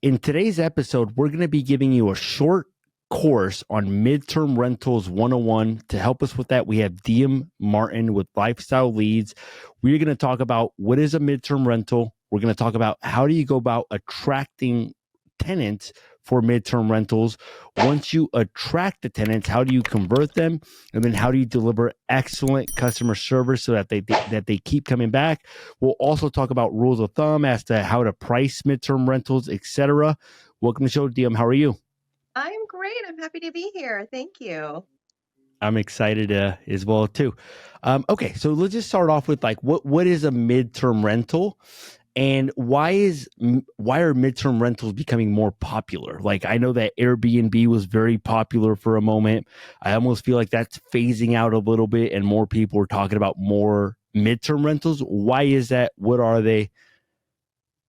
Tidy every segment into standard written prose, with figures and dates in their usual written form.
In today's episode, we're going to be giving you a short course on Midterm Rentals 101. To help us with that, we have Diem Martin with Lifestyle Leads. We're going to talk about what is a midterm rental. We're going to talk about how do you go about attracting tenants for midterm rentals. Once you attract the tenants, how do you convert them? And then how do you deliver excellent customer service so that they keep coming back? We'll also talk about rules of thumb as to how to price midterm rentals, etc. Welcome to the show, Diem. How are you? I'm great. I'm happy to be here. Thank you. I'm excited as well too. Okay, so let's just start off with like what is a midterm rental, and why are midterm rentals becoming more popular? Like I know that Airbnb was very popular for a moment. I almost feel like that's phasing out a little bit, and more people are talking about more midterm rentals. Why is that? What are they?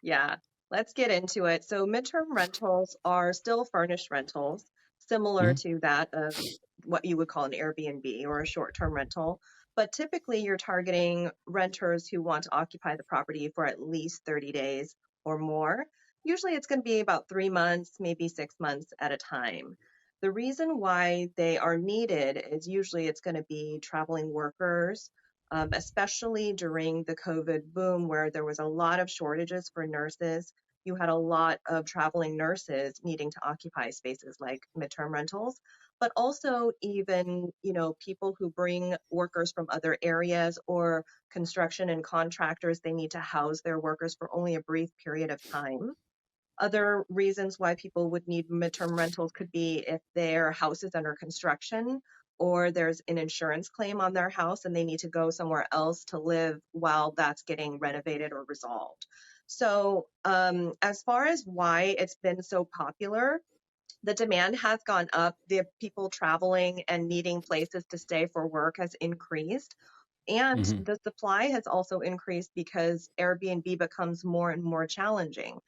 Yeah, let's get into it. So, midterm rentals are still furnished rentals, similar Mhm. to that of what you would call an Airbnb or a short-term rental. But typically, you're targeting renters who want to occupy the property for at least 30 days or more. Usually, it's going to be about 3 months, maybe 6 months at a time. The reason why they are needed is usually it's going to be traveling workers, especially during the COVID boom, where there was a lot of shortages for nurses. You had a lot of traveling nurses needing to occupy spaces like midterm rentals, but also even, people who bring workers from other areas or construction and contractors, they need to house their workers for only a brief period of time. Other reasons why people would need midterm rentals could be if their house is under construction or there's an insurance claim on their house and they need to go somewhere else to live while that's getting renovated or resolved. So, as far as why it's been so popular, the demand has gone up. The people traveling and needing places to stay for work has increased. And Mhm. the supply has also increased because Airbnb becomes more and more challenging.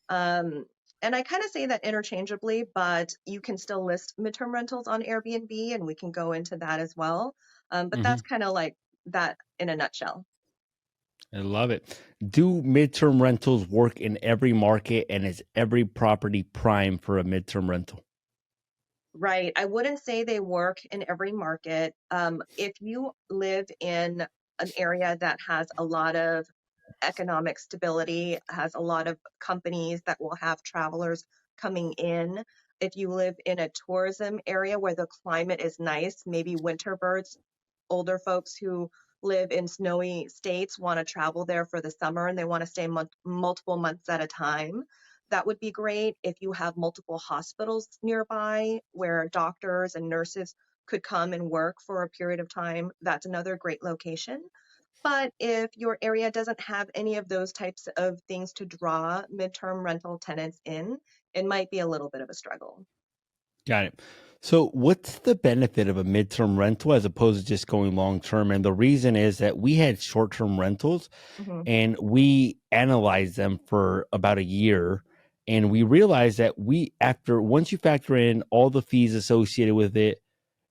Um, and I kind of say that interchangeably, but you can still list midterm rentals on Airbnb, and we can go into that as well. But that's Mhm. kind of like that in a nutshell. I love it. Do midterm rentals work in every market, and is every property prime for a midterm rental? Right. I wouldn't say they work in every market. If you live in an area that has a lot of economic stability, has a lot of companies that will have travelers coming in. If you live in a tourism area where the climate is nice, maybe winter birds, older folks who live in snowy states want to travel there for the summer and they want to stay multiple months at a time. That would be great. If you have multiple hospitals nearby where doctors and nurses could come and work for a period of time, that's another great location. But if your area doesn't have any of those types of things to draw midterm rental tenants in, it might be a little bit of a struggle. Got it. So, what's the benefit of a midterm rental as opposed to just going long term? And the reason is that we had short term rentals Hmm. and we analyzed them for about a year. And we realized that after once you factor in all the fees associated with it,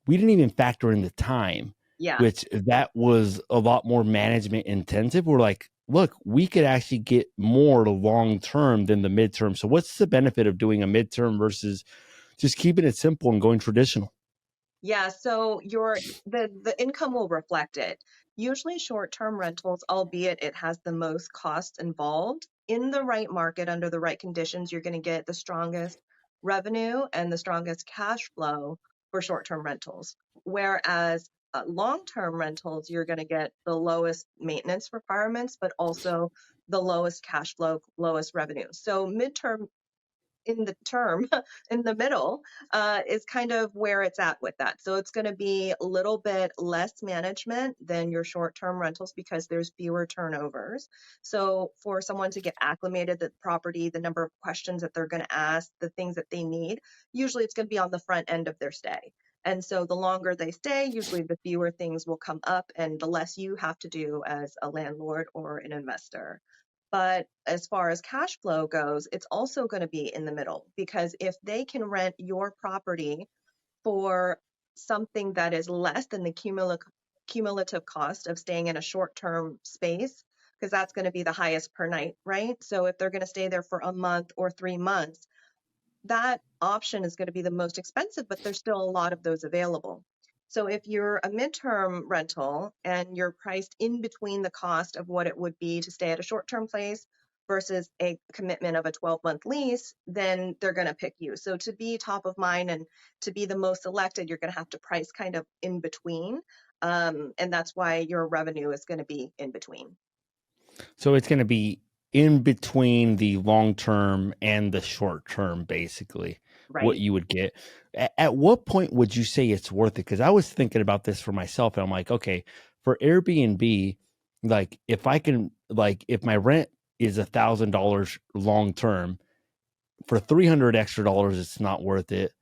we didn't even factor in the time, Yeah. which that was a lot more management intensive. We're like, look, we could actually get more long term than the midterm. So, what's the benefit of doing a midterm versus just keeping it simple and going traditional? Yeah, so the income will reflect it. Usually short-term rentals, albeit it has the most cost involved, in the right market under the right conditions, you're going to get the strongest revenue and the strongest cash flow for short-term rentals. Whereas long-term rentals, you're going to get the lowest maintenance requirements, but also the lowest cash flow, lowest revenue. So midterm in the term in the middle is kind of where it's at with that. So it's going to be a little bit less management than your short term rentals because there's fewer turnovers. So for someone to get acclimated to the property, the number of questions that they're going to ask, the things that they need, usually it's going to be on the front end of their stay. And so the longer they stay, usually the fewer things will come up and the less you have to do as a landlord or an investor. But as far as cash flow goes, it's also going to be in the middle because if they can rent your property for something that is less than the cumulative cost of staying in a short term space, because that's going to be the highest per night, right? So if they're going to stay there for a month or 3 months, that option is going to be the most expensive, but there's still a lot of those available. So if you're a midterm rental and you're priced in between the cost of what it would be to stay at a short-term place versus a commitment of a 12-month lease, then they're going to pick you. So to be top of mind and to be the most selected, you're going to have to price kind of in between. And that's why your revenue is going to be in between. So it's going to be in between the long term and the short term, basically, what Right. you would get. At what point would you say it's worth it? Because I was thinking about this for myself, and I'm like, okay, for Airbnb, like if I can, like if my rent is $1,000 long term, for $300 extra, it's not worth it.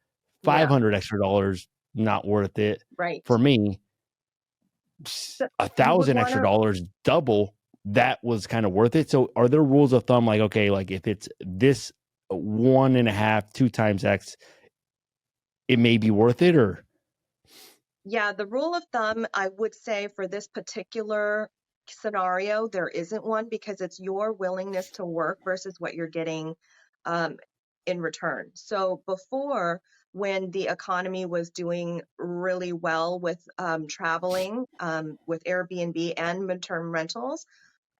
Yeah. $500 extra, not worth it. Right. For me, So a you would thousand want extra to. dollars double, that was kind of worth it. So are there rules of thumb like, okay, like if it's this one and a half, two times X, it may be worth it? Or Yeah, the rule of thumb, I would say for this particular scenario, there isn't one because it's your willingness to work versus what you're getting um, in return. So before, when the economy was doing really well with traveling, with Airbnb and midterm rentals,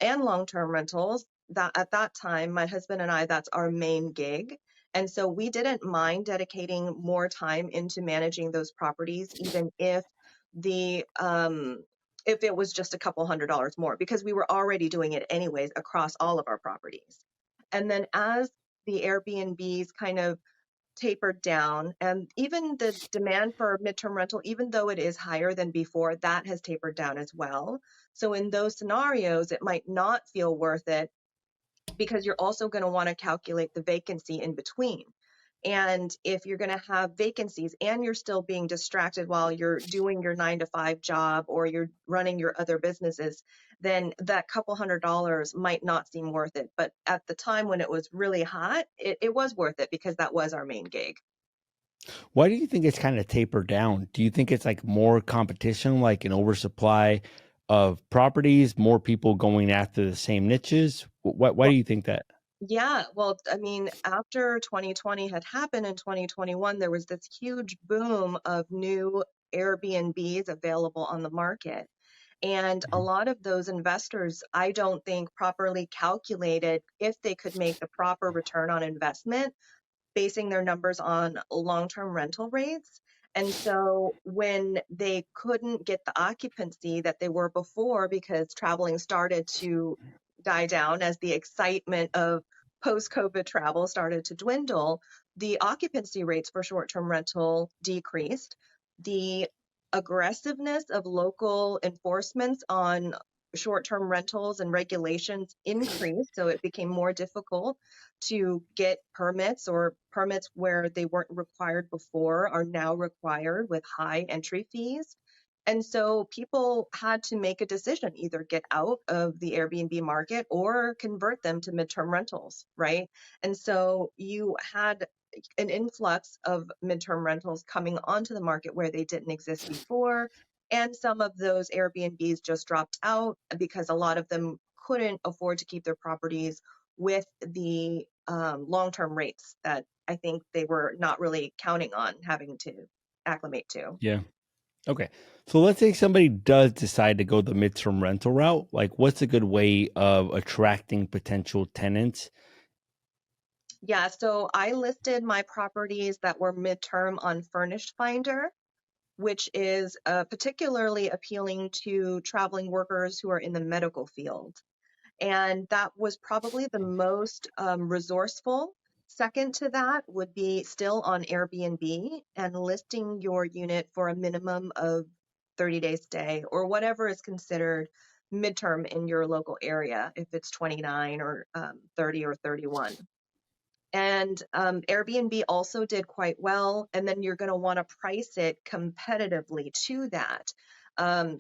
and long-term rentals, that at that time my husband and I, that's our main gig, and so we didn't mind dedicating more time into managing those properties even the if it was just a couple $100 more, because we were already doing it anyways across all of our properties. And then as the Airbnbs kind of tapered down, and even the demand for midterm rental, even though it is higher than before, that has tapered down as well. So in those scenarios, it might not feel worth it because you're also going to want to calculate the vacancy in between. And if you're going to have vacancies and you're still being distracted while you're doing your 9 to 5 job or you're running your other businesses, then that couple $100 might not seem worth it. But at the time when it was really hot, it was worth it because that was our main gig. why do you think it's kind of tapered down? Do you think it's like more competition, like an oversupply of properties, more people going after the same niches? Why do Well, you think that? yeah, well, I mean, after 2020 had happened in 2021, there was this huge boom of new Airbnbs available on the market. And a Mhm. lot of those investors, I don't think properly calculated if they could make the proper return on investment basing their numbers on long-term rental rates. And so when they couldn't get the occupancy that they were before because traveling started to die down as the excitement of post-COVID travel started to dwindle, the occupancy rates for short-term rental decreased. The aggressiveness of local enforcements on short-term rentals and regulations increased, so it became more difficult to get permits, or permits where they weren't required before are now required with high entry fees. And so people had to make a decision, either get out of the Airbnb market or convert them to midterm rentals, right? And so you had an influx of midterm rentals coming onto the market where they didn't exist before. And some of those Airbnbs just dropped out because a lot of them couldn't afford to keep their properties with the long-term rates that I think they were not really counting on having to acclimate to. Yeah. Okay. So let's say somebody does decide to go the midterm rental route. Like, what's a good way of attracting potential tenants? Yeah, so I listed my properties that were midterm on Furnished Finder, which is particularly appealing to traveling workers who are in the medical field. And that was probably the most resourceful. Second to that would be still on Airbnb and listing your unit for a minimum of 30-day stay or whatever is considered midterm in your local area, if it's 29 or 30 or 31. And Airbnb also did quite well. And then you're going to want to price it competitively to that.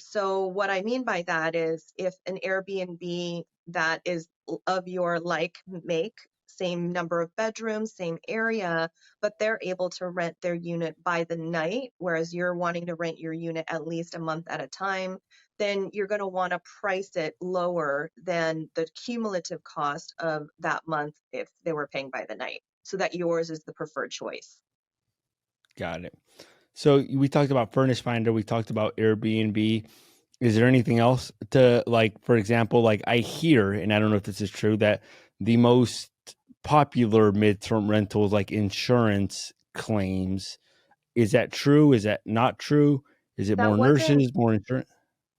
So, what I mean by that is if an Airbnb that is of your like make, same number of bedrooms, same area, but they're able to rent their unit by the night, whereas you're wanting to rent your unit at least a month at a time, then you're going to want to price it lower than the cumulative cost of that month if they were paying by the night, so that yours is the preferred choice. Got it. So we talked about Furnish Finder, we talked about Airbnb. Is there anything else to, like, for example, like I hear, and I don't know if this is true, that the most popular midterm rentals, like insurance claims, is that true? Is that not true? Is it That more wasn't nurses, more insurance?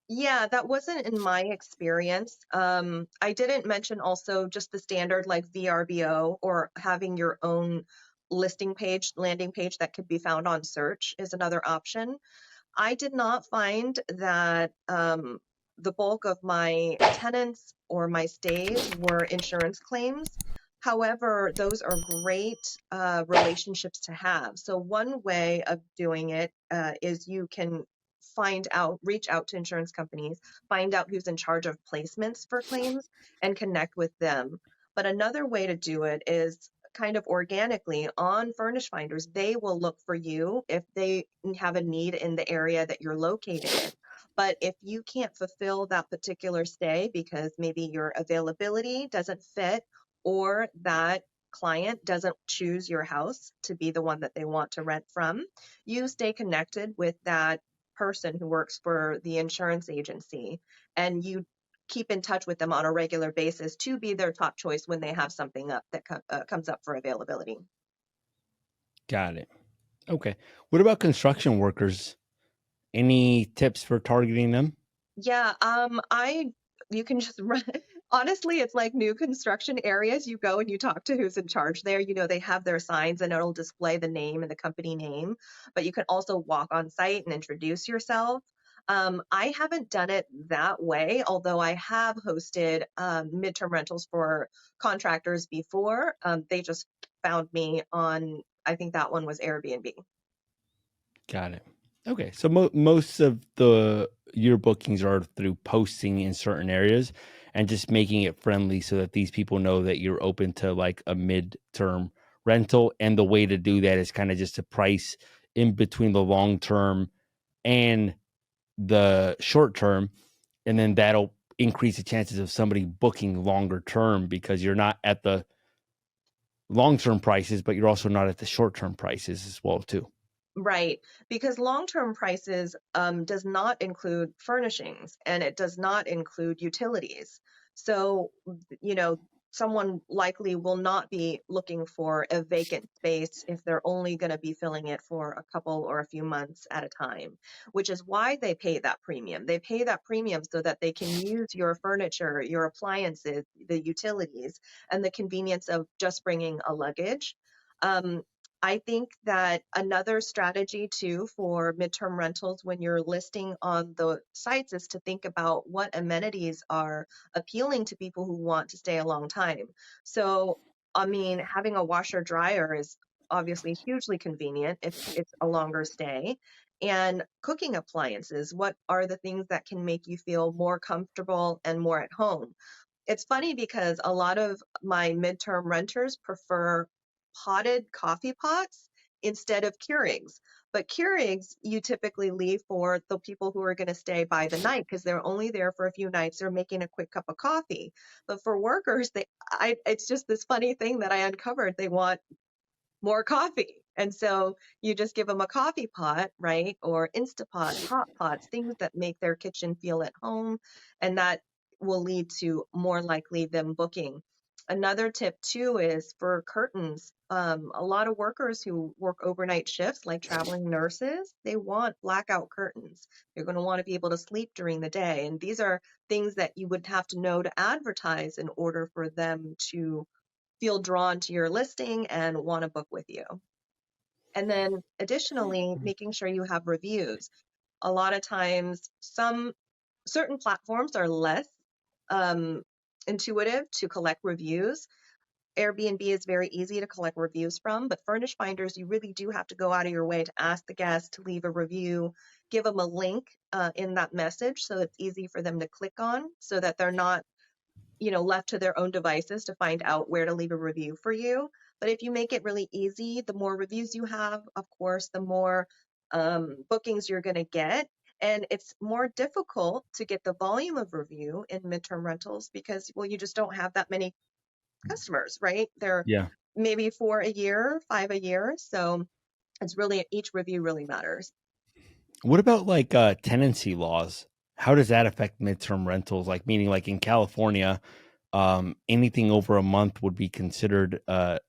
Yeah, that wasn't in my experience. I didn't mention also just the standard like VRBO or having your own listing page, landing page that could be found on search is another option. I did not find that the bulk of my tenants or my stays were insurance claims. However, those are great relationships to have. So, one way of doing it is you can reach out to insurance companies, find out who's in charge of placements for claims, and connect with them. But another way to do it is kind of organically on Furnish Finders. They will look for you if they have a need in the area that you're located in. But if you can't fulfill that particular stay because maybe your availability doesn't fit, or that client doesn't choose your house to be the one that they want to rent from, you stay connected with that person who works for the insurance agency, and you keep in touch with them on a regular basis to be their top choice when they have something up that comes up for availability. Got it. Okay. What about construction workers? Any tips for targeting them? Yeah, you can just run. Honestly, it's like new construction areas. You go and you talk to who's in charge there. They have their signs and it'll display the name and the company name, but you can also walk on site and introduce yourself. I haven't done it that way, although I have hosted midterm rentals for contractors before. They just found me on, I think that one was Airbnb. Got it. Okay. So most of the your bookings are through posting in certain areas and just making it friendly so that these people know that you're open to like a midterm rental. And the way to do that is kind of just to price in between the long term and the short term. And then that'll increase the chances of somebody booking longer term because you're not at the long term prices, but you're also not at the short term prices as well too. Right, because long-term prices does not include furnishings and it does not include utilities. So, you know, someone likely will not be looking for a vacant space if they're only going to be filling it for a couple or a few months at a time, which is why they pay that premium. They pay that premium so that they can use your furniture, your appliances, the utilities, and the convenience of just bringing a luggage. Um, I think that another strategy too for midterm rentals when you're listing on the sites is to think about what amenities are appealing to people who want to stay a long time. So, I mean, having a washer dryer is obviously hugely convenient if it's a longer stay. And cooking appliances, what are the things that can make you feel more comfortable and more at home? It's funny because a lot of my midterm renters prefer potted coffee pots instead of Keurigs. But Keurigs you typically leave for the people who are going to stay by the night because they're only there for a few nights. They're making a quick cup of coffee. But for workers, it's just this funny thing that I uncovered. They want more coffee. And so you just give them a coffee pot, right? Or Instapots, hot pots, things that make their kitchen feel at home. And that will lead to more likely them booking. Another tip too is for curtains. A lot of workers who work overnight shifts, like traveling nurses, they want blackout curtains. They're going to want to be able to sleep during the day. And these are things that you would have to know to advertise in order for them to feel drawn to your listing and want to book with you. And then additionally, making sure you have reviews. A lot of times, some certain platforms are less um, intuitive to collect reviews. Airbnb is very easy to collect reviews from, but Furnish Finders, you really do have to go out of your way to ask the guest to leave a review, give them a link in that message so it's easy for them to click on so that they're not left to their own devices to find out where to leave a review for you. But if you make it really easy, the more reviews you have, of course, the more bookings you're going to get. And it's more difficult to get the volume of review in midterm rentals because, well, you just don't have that many customers, right? They're Yeah. maybe 4 a year, 5 a year. So it's really, each review really matters. What about like tenancy laws? How does that affect midterm rentals? Like meaning like in California, anything over a month would be considered a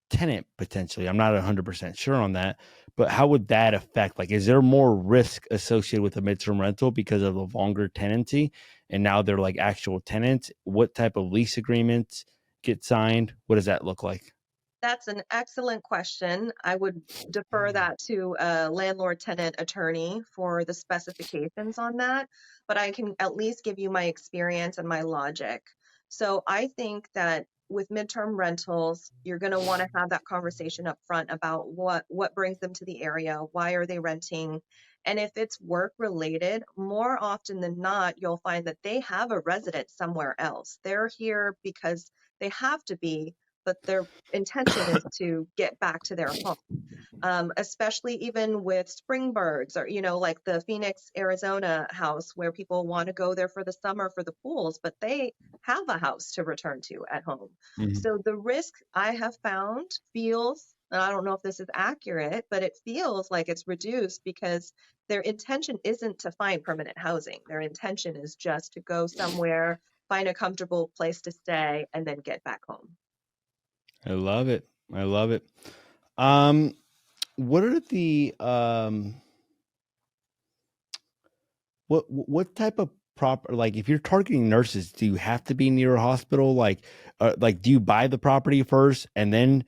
tenant potentially. I'm not 100% sure on that, but how would that affect? Like, is there more risk associated with a midterm rental because of the longer tenancy, and now they're like actual tenants? What type of lease agreements get signed? What does that look like? That's an excellent question. I would defer that to a landlord tenant attorney for the specifications on that, but I can at least give you my experience and my logic. So I think that with midterm rentals, you're going to want to have that conversation up front about what brings them to the area, why are they renting? And if it's work related, more often than not, you'll find that they have a residence somewhere else. They're here because they have to be, but their intention is to get back to their home. Especially even with Springburgs or, like the Phoenix, Arizona house where people want to go there for the summer for the pools, but they have a house to return to at home. Mhm. So the risk I have found feels, and I don't know if this is accurate, but it feels like it's reduced because their intention isn't to find permanent housing. Their intention is just to go somewhere, find a comfortable place to stay, and then get back home. I love it. I love it. Um, what are the what type of prop like if you're targeting nurses, do you have to be near a hospital? Like do you buy the property first and then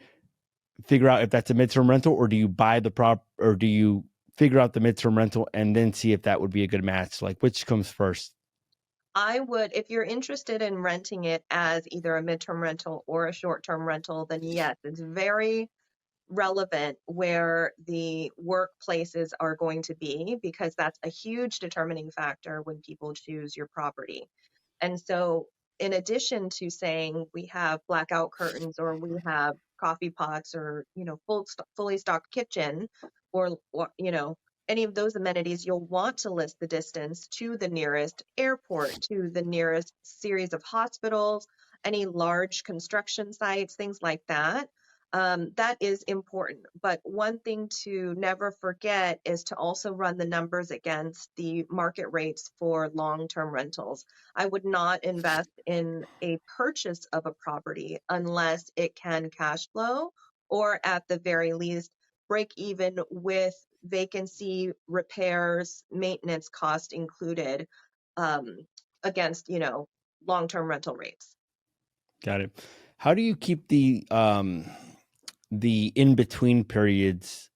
figure out if that's a midterm rental, or do you buy the prop, or do you figure out the midterm rental and then see if that would be a good match? Like which comes first? I would, if you're interested in renting it as either a midterm rental or a short-term rental, then yes, it's very relevant where the workplaces are going to be because that's a huge determining factor when people choose your property. And so, in addition to saying we have blackout curtains or we have coffee pots or fully stocked kitchen or any of those amenities, you'll want to list the distance to the nearest airport, to the nearest series of hospitals, any large construction sites, things like that. That is important. But one thing to never forget is to also run the numbers against the market rates for long-term rentals. I would not invest in a purchase of a property unless it can cash flow or at the very least break even with vacancy, repairs, maintenance cost included um, against, long-term rental rates. Got it. How do you keep the in between periods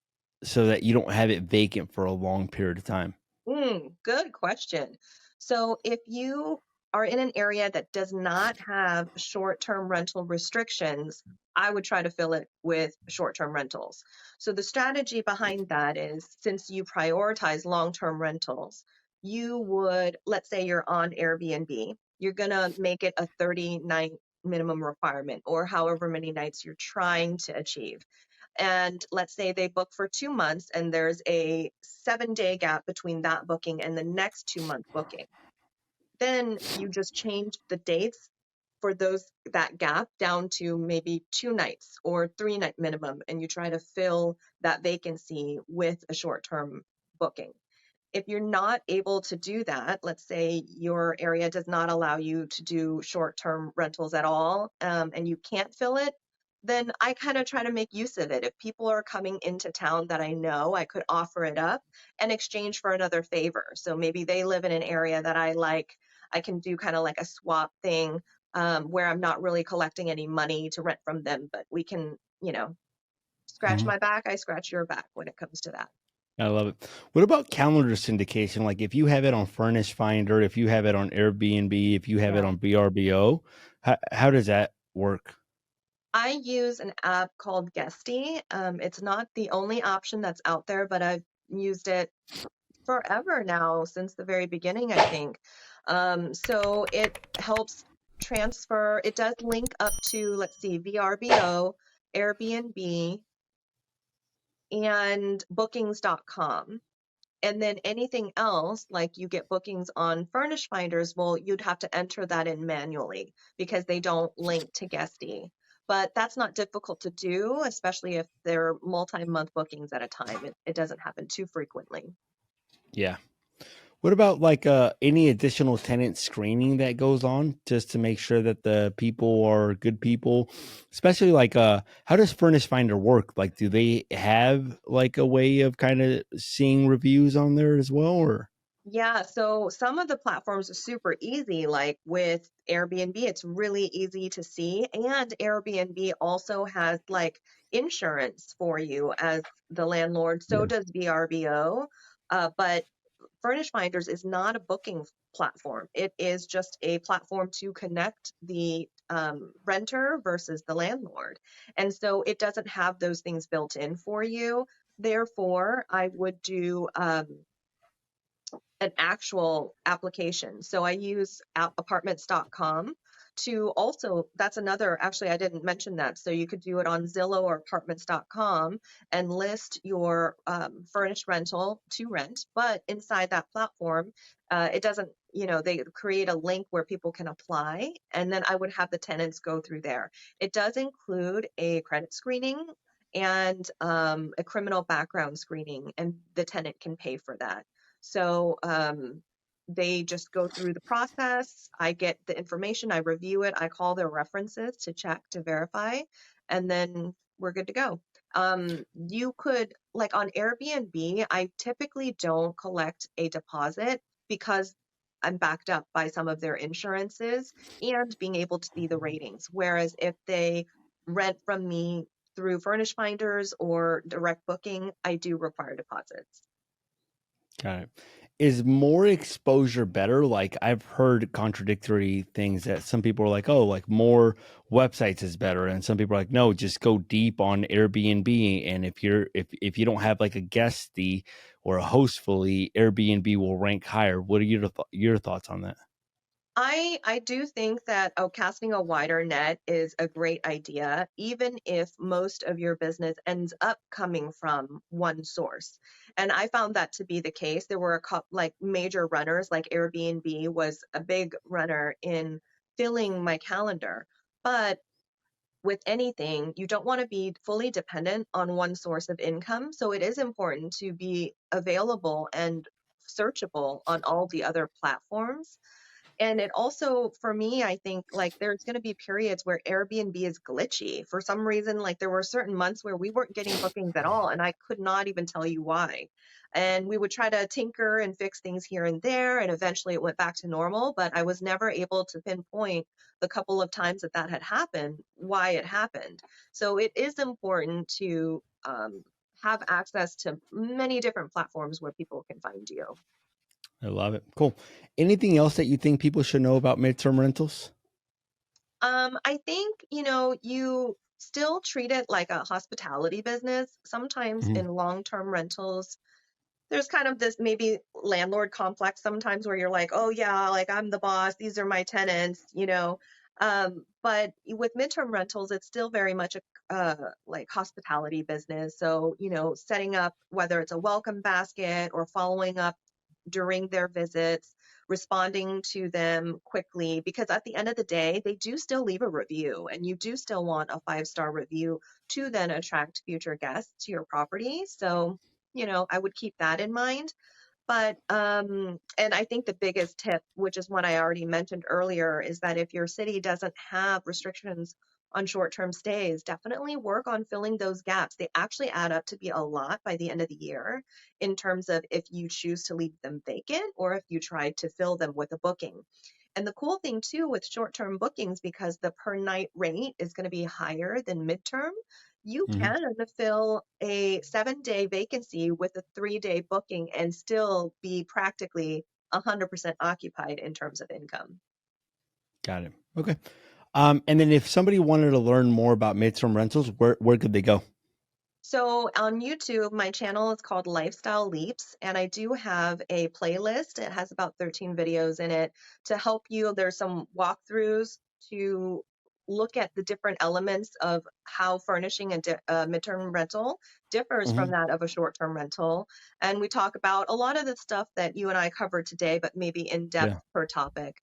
so that you don't have it vacant for a long period of time? Good question. So if you are in an area that does not have short-term rental restrictions, I would try to fill it with short-term rentals. So the strategy behind that is since you prioritize long-term rentals, you would, let's say you're on Airbnb, you're gonna make it a 30-night minimum requirement or however many nights you're trying to achieve. And let's say they book for 2 months and there's a 7 day gap between that booking and the next 2 month booking. Then you just change the dates for that gap down to maybe 2 nights or 3 night minimum, and you try to fill that vacancy with a short term booking. If you're not able to do that, let's say your area does not allow you to do short-term rentals at all, and you can't fill it, then I kind of try to make use of it. If people are coming into town that I know, I could offer it up in exchange for another favor. So maybe they live in an area that I like. I can do kind of like a swap thing where I'm not really collecting any money to rent from them, but we can, scratch Mhm. my back, I scratch your back when it comes to that. I love it. What about calendar syndication? Like if you have it on Furnish Finder, if you have it on Airbnb, if you have it Yeah. on VRBO, how does that work? I use an app called Guesty. It's not the only option that's out there, but I've used it forever now, since the very beginning, I think. So it helps transfer, it does link up to, let's see, VRBO, Airbnb, and bookings.com. And then anything else, like you get bookings on Furnish Finders, well, you'd have to enter that in manually because they don't link to Guesty. But that's not difficult to do, especially if they're multi-month bookings at a time. It doesn't happen too frequently. Yeah. What about like any additional tenant screening that goes on just to make sure that the people are good people? Especially like how does Furnace Finder work? Like do they have like a way of kind of seeing reviews on there as well or Yeah, so some of the platforms are super easy, like with Airbnb, it's really easy to see. And Airbnb also has like insurance for you as the landlord. So does VRBO. But Furnish Finders is not a booking platform. It is just a platform to connect the renter versus the landlord. And so it doesn't have those things built in for you. Therefore, I would do an actual application. So I use apartments.com to also, that's another, actually, I didn't mention that. So you could do it on Zillow or apartments.com and list your furnished rental to rent. But inside that platform, it doesn't, they create a link where people can apply. And then I would have the tenants go through there. It does include a credit screening and a criminal background screening, and the tenant can pay for that. So they just go through the process. I get the information, I review it, I call their references to check to verify, and then we're good to go. You could, like on Airbnb, I typically don't collect a deposit because I'm backed up by some of their insurances and being able to see the ratings. Whereas if they rent from me through Furnish Finders or direct booking, I do require deposits. got it. Is more exposure better? Like I've heard contradictory things that some people are like, oh, like more websites is better, and some people are like, no, just go deep on Airbnb. And if you don't have like a guest fee or a host fully, Airbnb will rank higher. What are your thoughts on that? I do think that casting a wider net is a great idea, even if most of your business ends up coming from one source. And I found that to be the case. There were a couple like major runners, like Airbnb was a big runner in filling my calendar. But with anything, you don't want to be fully dependent on one source of income. So it is important to be available and searchable on all the other platforms. And it also, for me, I think like there's going to be periods where Airbnb is glitchy. For some reason, like there were certain months where we weren't getting bookings at all, and I could not even tell you why. And we would try to tinker and fix things here and there, and eventually it went back to normal. But I was never able to pinpoint the couple of times that that had happened, why it happened. So it is important to have access to many different platforms where people can find you. I love it. Cool. Anything else that you think people should know about midterm rentals? I think, you still treat it like a hospitality business. Sometimes Mhm. in long-term rentals, there's kind of this maybe landlord complex sometimes where you're like, oh yeah, like I'm the boss, these are my tenants. But with midterm rentals, it's still very much a like hospitality business. So, setting up whether it's a welcome basket or following up during their visits, responding to them quickly, because at the end of the day, they do still leave a review and you do still want a 5-star review to then attract future guests to your property. So, I would keep that in mind. But and I think the biggest tip, which is one I already mentioned earlier, is that if your city doesn't have restrictions on short-term stays, definitely work on filling those gaps. They actually add up to be a lot by the end of the year in terms of if you choose to leave them vacant or if you try to fill them with a booking. And the cool thing too with short-term bookings, because the per night rate is going to be higher than midterm, you Mhm. can fill a 7-day vacancy with a 3-day booking and still be practically 100% occupied in terms of income. Got it. Okay. And then if somebody wanted to learn more about midterm rentals, where could they go? So on YouTube, my channel is called Lifestyle Leaps, and I do have a playlist. It has about 13 videos in it to help you. There's some walkthroughs to look at the different elements of how furnishing a midterm rental differs from Mhm. that of a short-term rental. And we talk about a lot of the stuff that you and I covered today, but maybe in depth Yeah, per topic.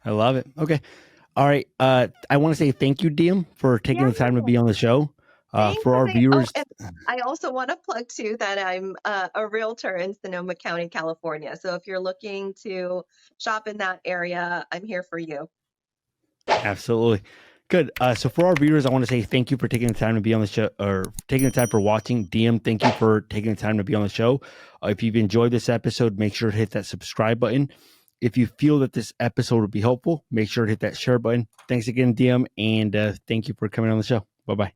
I love it. Okay. All right. I want to say thank you, Diem, for taking Yeah. the time to be on the show. Thanks For for our saying. Oh, viewers, and I also want to plug too that I'm a realtor in Sonoma County, California. So if you're looking to shop in that area, I'm here for you. absolutely. Good. So for our viewers, I want to say thank you for taking the time to be on the show, or taking the time for watching. Diem, thank you for taking the time to be on the show. If you've enjoyed this episode, make sure to hit that subscribe button. If you feel that this episode would be helpful, make sure to hit that share button. Thanks again, Diem, and thank you for coming on the show. Bye-bye.